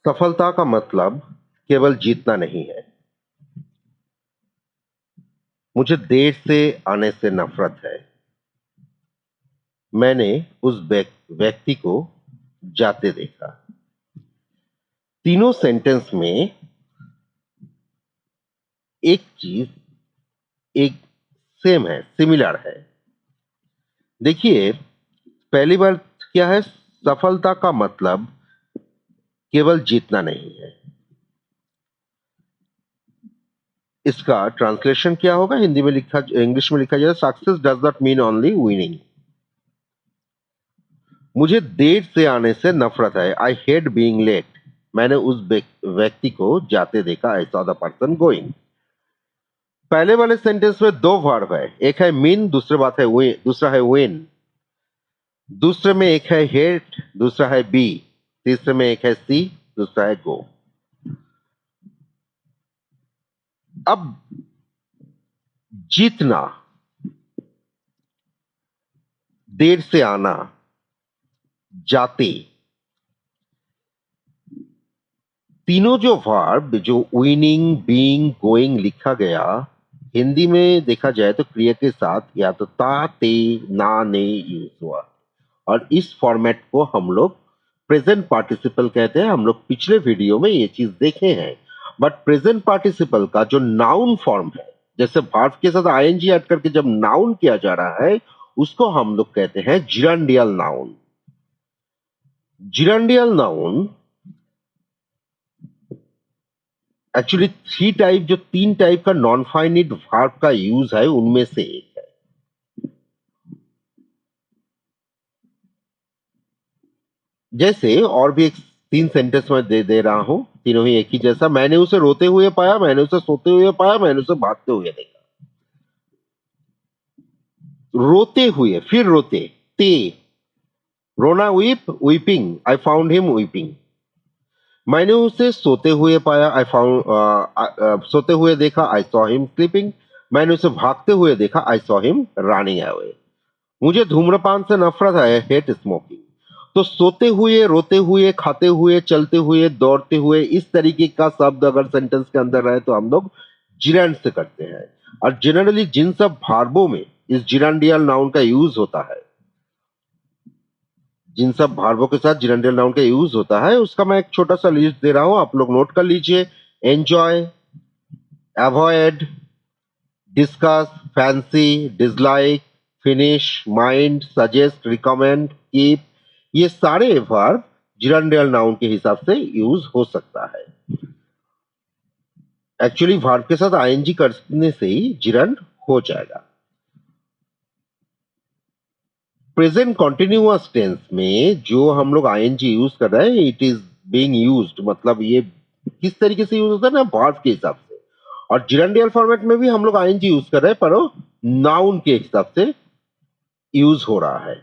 सफलता का मतलब केवल जीतना नहीं है। मुझे देर से आने से नफरत है। मैंने उस व्यक्ति को जाते देखा। तीनों सेंटेंस में एक चीज एक सेम है, सिमिलर है। देखिए, पहली बार क्या है, सफलता का मतलब केवल जीतना नहीं है। इसका ट्रांसलेशन क्या होगा? हिंदी में लिखा, इंग्लिश में लिखा जाए, success does not mean only winning. मुझे देर से आने से नफरत है। I hate being late. मैंने उस व्यक्ति को जाते देखा। I saw the person going. पहले वाले सेंटेंस में दो वर्ब है, एक है मीन, दूसरा है विन। दूसरे में एक है हेट, दूसरा है बी। तीसरे में एक है सी, दूसरा है गो। अब जीतना, देर से आना, जाते, तीनों जो वर्ब, जो विनिंग, बीइंग, गोइंग लिखा गया, हिंदी में देखा जाए तो क्रिया के साथ या तो ता, ते, ना, ने यूज हुआ। और इस फॉर्मेट को हम लोग प्रेजेंट पार्टिसिपल कहते हैं। हम लोग पिछले वीडियो में ये चीज देखे हैं। बट प्रेजेंट पार्टिसिपल का जो नाउन फॉर्म है, जैसे वर्ब के साथ आईएनजी ऐड करके जब नाउन किया जा रहा है, उसको हम लोग कहते हैं जिरंडियल नाउन। जिरंडियल नाउन एक्चुअली तीन टाइप का नॉन फाइनिट वर्ब का यूज है, उनमें से एक है। जैसे और भी एक तीन सेंटेंस में दे रहा हूं, तीनों ही एक ही जैसा। मैंने उसे रोते हुए पाया, मैंने उसे सोते हुए पाया, मैंने उसे भागते हुए देखा। रोते हुए, फिर रोते, ते, रोना, weeping, I found him weeping. मैंने उसे सोते हुए पाया, सोते हुए देखा, आई सॉ हिम स्लीपिंग। मैंने उसे भागते हुए देखा, I saw him running away. मुझे धूम्रपान से नफरत है। Hate smoking. तो सोते हुए, रोते हुए, खाते हुए, चलते हुए, दौड़ते हुए, इस तरीके का शब्द अगर सेंटेंस के अंदर रहे तो हम लोग जिरंड से करते हैं। और जनरली जिन सब भार्बों में इस जिरंडियल नाउन का यूज होता है, जिन सब भार्बों के साथ जिरंडियल नाउन का यूज होता है, उसका मैं एक छोटा सा लिस्ट दे रहा हूं, आप लोग नोट कर लीजिए। Enjoy, avoid, discuss, fancy, dislike, finish, mind, suggest, recommend, keep, ये सारे वर्ब जिरंडियल नाउन के हिसाब से यूज हो सकता है। एक्चुअली वर्ब के साथ आईएनजी करने से ही जिरंड हो जाएगा। प्रेजेंट कॉन्टिन्यूअस टेंस में जो हम लोग आईएनजी यूज कर रहे हैं, इट इज बीइंग यूज्ड, मतलब ये किस तरीके से यूज होता है ना, वर्ब के हिसाब से। और जिरंडियल फॉर्मेट में भी हम लोग आईएनजी यूज कर रहे हैं, पर वो नाउन के हिसाब से यूज हो रहा है।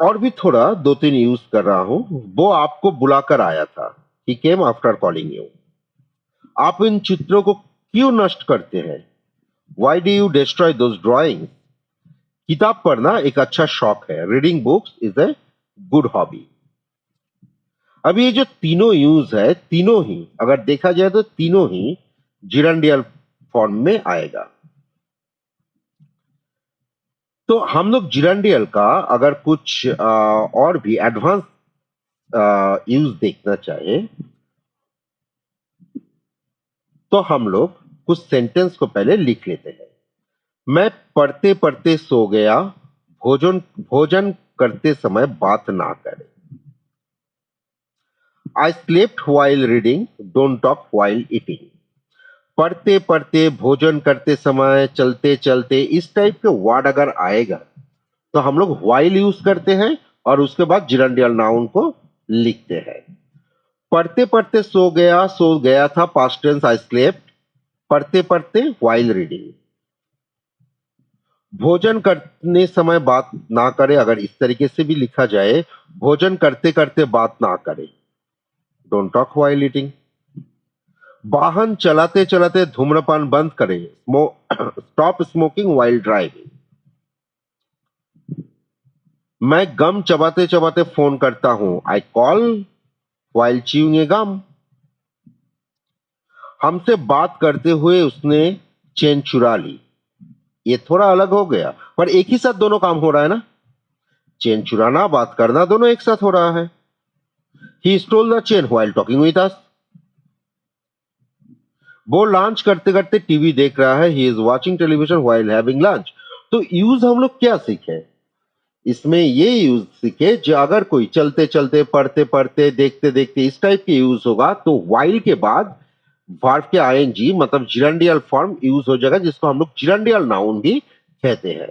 और भी थोड़ा दो तीन यूज कर रहा हूं। वो आपको बुलाकर आया था। ही केम आफ्टर कॉलिंग यू। आप इन चित्रों को क्यों नष्ट करते हैं? Why do you destroy those drawing? किताब पढ़ना एक अच्छा शौक है। Reading books is a good hobby. अब ये जो तीनों यूज है, तीनों ही अगर देखा जाए तो तीनों ही जिरंडियल फॉर्म में आएगा। तो हम लोग जिरंडियल का अगर कुछ और भी एडवांस यूज देखना चाहे तो हम लोग कुछ सेंटेंस को पहले लिख लेते हैं। मैं पढ़ते पढ़ते सो गया। भोजन भोजन करते समय बात ना करें। I slept while reading. Don't talk while eating. पढ़ते पढ़ते, भोजन करते समय, चलते चलते, इस टाइप के वर्ड अगर आएगा तो हम लोग व्हाइल यूज करते हैं और उसके बाद जिरंडियल नाउन को लिखते हैं। पढ़ते पढ़ते सो गया था, पास्ट टेंस आई स्लेप्ट। पढ़ते पढ़ते व्हाइल रीडिंग। भोजन करने समय बात ना करे, अगर इस तरीके से भी लिखा जाए, भोजन करते करते बात ना करे, डोंट टॉक व्हाइल ईटिंग। वाहन चलाते चलाते धूम्रपान बंद करे, स्टॉप स्मोकिंग व्हाइल ड्राइविंग। मैं गम चबाते चबाते फोन करता हूं, आई कॉल व्हाइल च्यूइंग ए गम। हमसे बात करते हुए उसने चेन चुरा ली। ये थोड़ा अलग हो गया, पर एक ही साथ दोनों काम हो रहा है ना। चेन चुराना, बात करना, दोनों एक साथ हो रहा है। He stole the chain while talking with us. वो लंच करते करते टीवी देख रहा है। He is watching television while having lunch. तो यूज हम लोग क्या सीखे इसमें? ये यूज सीखे जो अगर कोई चलते चलते, पढ़ते पढ़ते, देखते देखते इस टाइप के यूज होगा तो व्हाइल के बाद वर्ब के आईएनजी मतलब जिरंडियल फॉर्म यूज हो जाएगा, जिसको हम लोग जिरंडियल नाउन भी कहते हैं।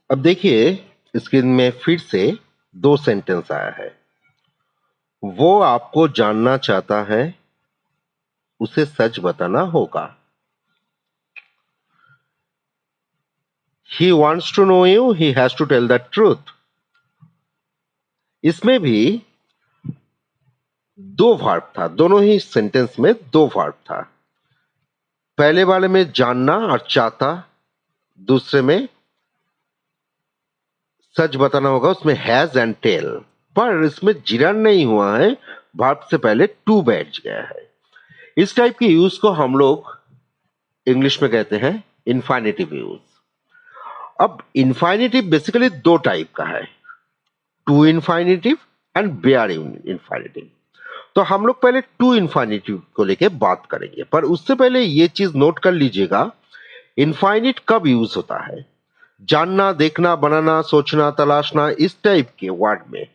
अब देखिए स्क्रीन में फिर से दो सेंटेंस आया है। वो आपको जानना चाहता है, उसे सच बताना होगा। He wants to know you, he has to tell the truth। इसमें भी दो वर्ब था, दोनों ही सेंटेंस में दो वर्ब था। पहले वाले में जानना और चाहता, दूसरे में सच बताना होगा, उसमें हैज एंड टेल। पर इसमें जिरन नहीं हुआ है, वर्ब से पहले टू बैठ गया है। इस टाइप के यूज को हम लोग इंग्लिश में कहते हैं इन्फाइनेटिव यूज। अब इन्फाइनेटिव बेसिकली दो टाइप का है, टू इन्फाइनेटिव एंड बेयर इन्फाइनेटिव। तो हम लोग पहले टू इन्फाइनेटिव को लेके बात करेंगे, पर उससे पहले ये चीज नोट कर लीजिएगा इन्फाइनिट कब यूज होता है। जानना, देखना, बनाना, सोचना, तलाशना, इस टाइप के वर्ड में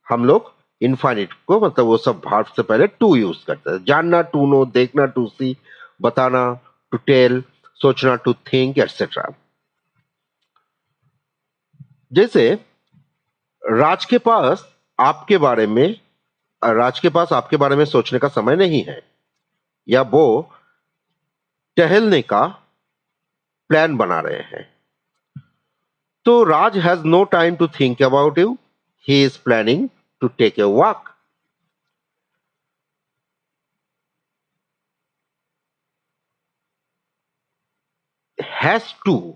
हम लोग इन्फाइनिट को मतलब वो सब वर्ब से पहले टू यूज करते हैं। जानना टू नो, देखना टू सी, बताना टू टेल, सोचना टू थिंक एटसेट्रा। जैसे राज के पास आपके बारे में सोचने का समय नहीं है, या वो टहलने का प्लान बना रहे हैं। तो Raj has no time to think about you, he is planning to take a walk. Has to,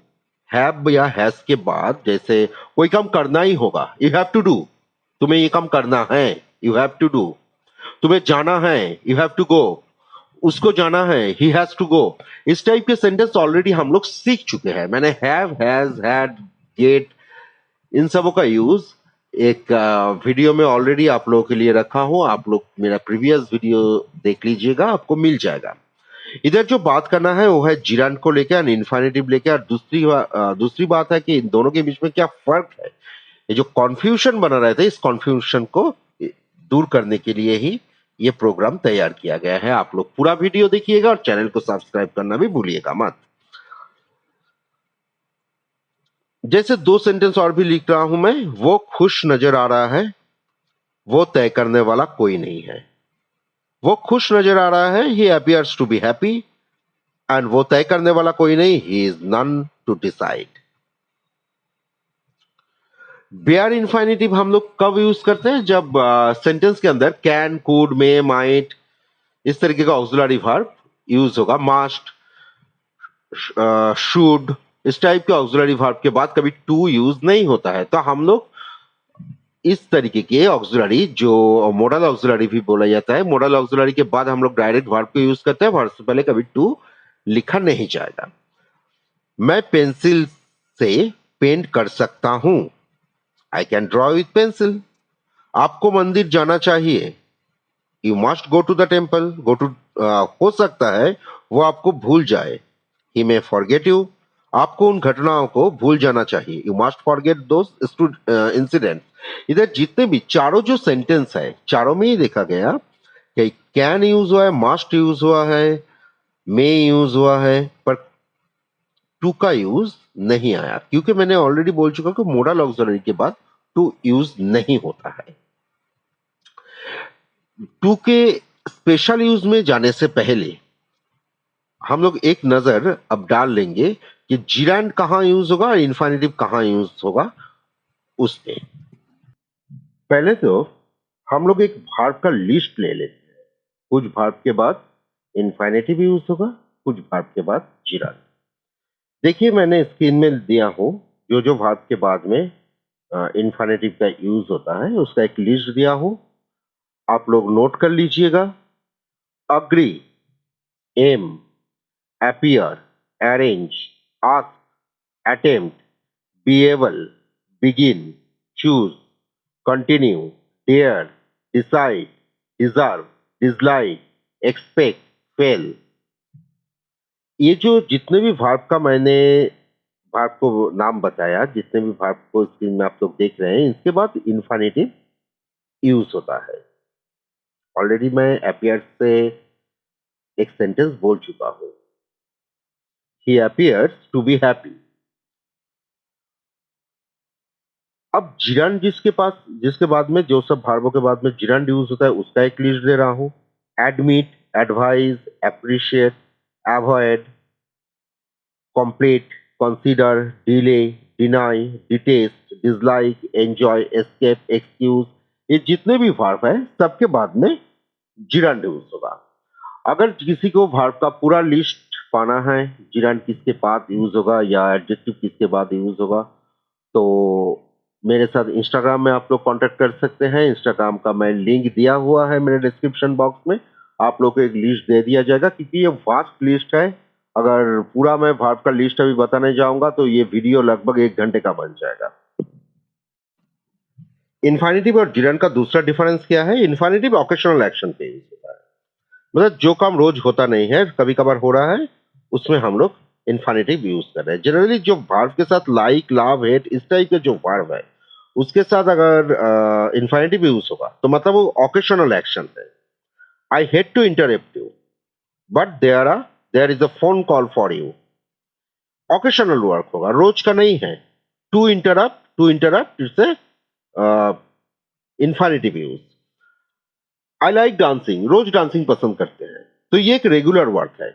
have या हैज के बाद जैसे कोई काम करना ही होगा, यू हैव टू डू। तुम्हें ये काम करना है, यू हैव टू डू। तुम्हें जाना है, यू हैव टू गो। उसको जाना है, ही हैज टू गो। इस टाइप के सेंटेंस ऑलरेडी हम लोग सीख चुके हैं। मैंने हैव, हैज, हैड, गेट, इन सबों का यूज एक वीडियो में ऑलरेडी आप लोगों के लिए रखा हूं। आप लोग मेरा प्रीवियस वीडियो देख लीजिएगा, आपको मिल जाएगा। इधर जो बात करना है वो है जिरान को लेकर और इन्फाइनेटिव लेकर। और दूसरी बात है कि इन दोनों के बीच में क्या फर्क है। ये जो कॉन्फ्यूजन बना रहे थे, इस कॉन्फ्यूजन को दूर करने के लिए ही ये प्रोग्राम तैयार किया गया है। आप लोग पूरा वीडियो देखिएगा और चैनल को सब्सक्राइब करना भी भूलिएगा मत। जैसे दो सेंटेंस और भी लिख रहा हूं मैं। वो खुश नजर आ रहा है, वो तय करने वाला कोई नहीं है। वो खुश नजर आ रहा है, he appears to be happy, and वो तय करने वाला कोई नहीं, he is none to decide. Bare infinitive हम लोग कब यूज करते हैं? जब सेंटेंस के अंदर कैन, कुड, मे, माइट इस तरीके का ऑक्सिलरी वर्ब यूज होगा। मस्ट, शुड, इस टाइप के ऑक्सिलरी वर्ब के बाद कभी टू यूज नहीं होता है। तो हम लोग इस तरीके के ऑक्सिलरी जो मॉडल ऑक्सिलरी भी बोला जाता है, मॉडल ऑक्सिलरी के बाद हम लोग डायरेक्ट वर्ब को यूज करते हैं। वर्ब से पहले कभी टू लिखा नहीं जाएगा। मैं पेंसिल से पेंट कर सकता हूं, I can draw with pencil. आपको मंदिर जाना चाहिए, you must go to the temple. Go to हो सकता है वो आपको भूल जाए, ही मे फॉरगेट यू। आपको उन घटनाओं को भूल जाना चाहिए, you must forget those incident. इधर जितने भी चारों जो सेंटेंस है, चारों में ही देखा गया कि कैन यूज हुआ है, मस्ट यूज हुआ है, मे यूज हुआ है, पर टू का यूज नहीं आया, क्योंकि मैंने ऑलरेडी बोल चुका कि मोडल ऑक्सिलरी के बाद टू यूज नहीं होता है। टू के स्पेशल यूज में जाने से पहले हम लोग एक नजर अब डाल लेंगे कि जिरांड कहां यूज होगा और इन्फाइनेटिव कहां यूज होगा उसमें। पहले तो हम लोग एक भार्ब का लिस्ट ले लेते हैं। कुछ भार्ब के बाद इन्फाइनेटिव यूज होगा, कुछ भार्ब के बाद जिरांड। देखिए मैंने स्क्रीन में दिया हूं जो जो वर्ब के बाद में इन्फिनेटिव का यूज होता है उसका एक लिस्ट दिया हूं, आप लोग नोट कर लीजिएगा। Agree, aim, appear, arrange, ask, attempt, be able, begin, choose, continue, dare, decide, deserve, dislike, expect, fail। ये जो जितने भी वर्ब का मैंने वर्ब को नाम बताया, जितने भी वर्ब को स्क्रीन में आप लोग देख रहे हैं, इसके बाद इन्फिनेटिव यूज होता है। ऑलरेडी मैं appear से एक सेंटेंस बोल चुका हूं। He appears to be happy। अब जिरंड जिसके बाद में जो सब भार्बों के बाद में जिरंड यूज होता है उसका एक लिस्ट दे रहा हूं। Admit, advise, appreciate, avoid, complete, consider, delay, deny, detest, dislike, enjoy, escape, excuse, ये जितने भी वर्ब है सबके बाद में जिरंड यूज होगा। अगर किसी को वर्ब का पूरा लिस्ट पाना है, जिरंड किसके बाद यूज होगा या एडजेक्टिव किसके बाद यूज होगा, तो मेरे साथ इंस्टाग्राम में आप लोग कांटेक्ट कर सकते हैं। इंस्टाग्राम का मैं लिंक दिया हुआ है मेरे डिस्क्रिप्शन बॉक्स में। आप लोग को एक लिस्ट दे दिया जाएगा क्योंकि ये वास्ट लिस्ट है। अगर पूरा मैं वर्ब का लिस्ट अभी बताने जाऊंगा तो ये वीडियो लगभग 1 घंटे का बन जाएगा। इन्फिनेटिव और जिरंड का दूसरा डिफरेंस क्या है? इन्फिनेटिव ऑकेशनल एक्शन पे यूज होता है, मतलब जो काम रोज होता नहीं है, कभी कभार हो रहा है, उसमें हम लोग इन्फिनेटिव यूज कर रहे हैं। जनरली जो वर्ब के साथ लाइक, लव, हेट इस टाइप के जो वर्ब है उसके साथ अगर इन्फिनेटिव यूज होगा तो मतलब वो ऑकेशनल एक्शन है। I hate to interrupt you but there is a phone call for you. Occasional work होगा, रोज का नहीं है। To interrupt it's a infinitive use. I like dancing, रोज डांसिंग पसंद करते हैं, तो ये एक रेगुलर वर्क है।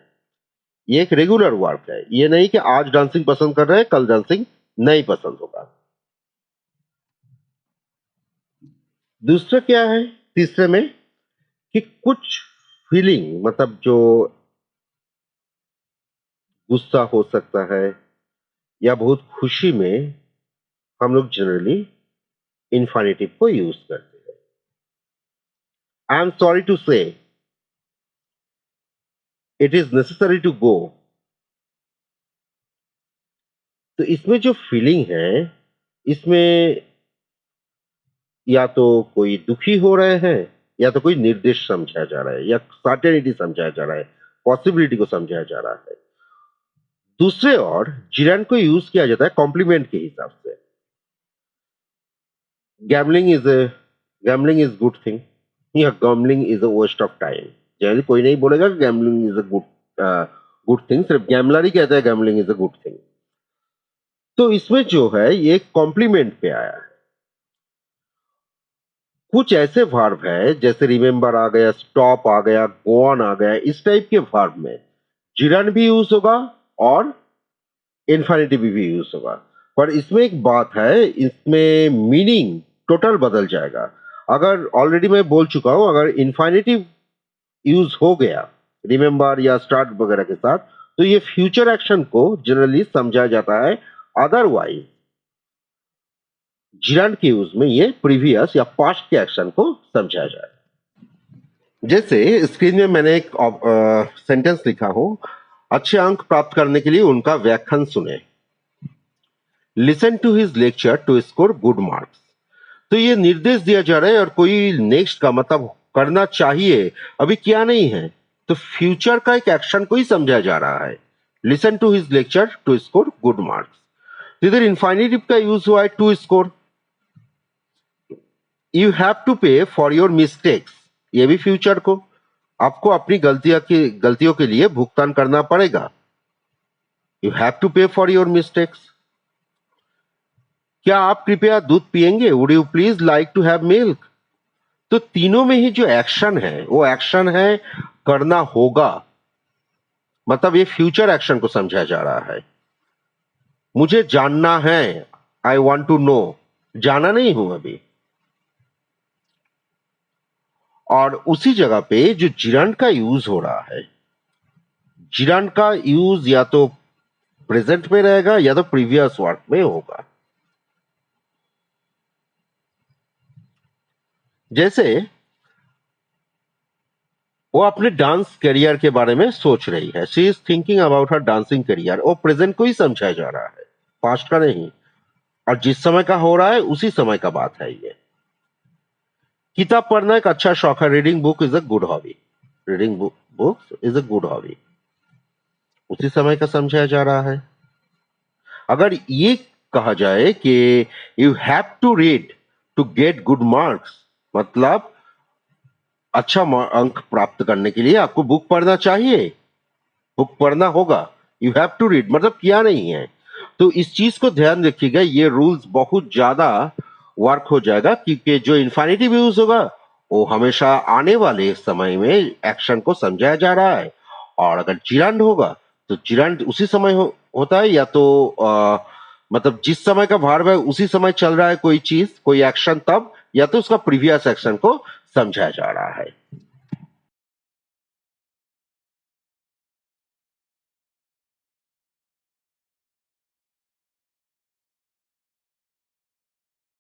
ये एक रेगुलर वर्क है, ये नहीं कि आज डांसिंग पसंद कर रहे हैं कल डांसिंग नहीं पसंद होगा। दूसरा क्या है तीसरे में कि कुछ फीलिंग, मतलब जो गुस्सा हो सकता है या बहुत खुशी में हम लोग जनरली इन्फिनेटिव को यूज करते हैं। I am sorry to say, it is necessary to go. तो इसमें जो फीलिंग है, इसमें या तो कोई दुखी हो रहे हैं या तो कोई निर्देश समझाया जा रहा है या सर्टेनिटी समझाया जा रहा है, पॉसिबिलिटी को समझाया जा रहा है। दूसरे ओर जिरंड को यूज किया जाता है कॉम्प्लीमेंट के हिसाब से। Gambling is a gambling is good thing या gambling is a waste of time. Generally कोई नहीं बोलेगा कि gambling is a good thing, सिर्फ गैम्बलर ही कहता है gambling is a good thing. तो इसमें जो है ये कॉम्प्लीमेंट पे आया है। कुछ ऐसे वर्ब है जैसे रिमेंबर आ गया, स्टॉप आ गया, गो ऑन आ गया, इस टाइप के वर्ब में जिरंड भी यूज होगा और इन्फिनेटिव भी यूज होगा। पर इसमें एक बात है, इसमें मीनिंग टोटल बदल जाएगा। अगर ऑलरेडी मैं बोल चुका हूं, अगर इन्फिनेटिव यूज हो गया रिमेंबर या स्टार्ट वगैरह के साथ तो ये फ्यूचर एक्शन को जनरली समझा जाता है। अदरवाइज जिरंड के यूज में ये प्रीवियस या पास्ट के एक्शन को समझा जाए। जैसे स्क्रीन में मैंने एक सेंटेंस लिखा हो, अच्छे अंक प्राप्त करने के लिए उनका व्याख्यान सुने। Listen to his lecture to score good marks. तो ये निर्देश दिया जा रहा है और कोई नेक्स्ट का मतलब करना चाहिए, अभी क्या नहीं है, तो फ्यूचर का एक एक्शन को ही समझा जा रहा है। Listen to his lecture to score good marks. इधर इन्फिनेटिव का यूज हुआ है to score. You have to pay for your mistakes, ये भी फ्यूचर को, आपको अपनी गलतियों के लिए भुगतान करना पड़ेगा। You have to pay for your mistakes. क्या आप कृपया दूध पिएंगे? Would you please like to have milk? तो तीनों में ही जो एक्शन है वो एक्शन है करना होगा, मतलब ये फ्यूचर एक्शन को समझा जा रहा है। मुझे जानना है, आई वॉन्ट टू नो, जाना नहीं हूं अभी। और उसी जगह पे जो जिरंड का यूज हो रहा है, जिरंड का यूज या तो प्रेजेंट में रहेगा या तो प्रीवियस वर्क में होगा। जैसे वो अपने डांस करियर के बारे में सोच रही है, she is thinking about her dancing career. वो प्रेजेंट को ही समझाया जा रहा है, पास्ट का नहीं। और जिस समय का हो रहा है उसी समय का बात है ये। किताब पढ़ना एक अच्छा शौक है, reading book is a good hobby. Reading books is a good hobby, उसी समय का समझाया जा रहा है। अगर ये कहा जाए कि you have to read to get good marks, मतलब अच्छा अंक प्राप्त करने के लिए आपको बुक पढ़ना चाहिए, बुक पढ़ना होगा। यू हैव टू रीड मतलब किया नहीं है। तो इस चीज को ध्यान रखिएगा, ये रूल्स बहुत ज्यादा वर्क हो जाएगा, क्योंकि जो इन्फिनिटिव यूज होगा वो हमेशा आने वाले समय में एक्शन को समझाया जा रहा है। और अगर जिरांड होगा तो जिरांड उसी समय होता है, या तो मतलब जिस समय का भार्ब है उसी समय चल रहा है कोई चीज, कोई एक्शन तब, या तो उसका प्रीवियस एक्शन को समझाया जा रहा है।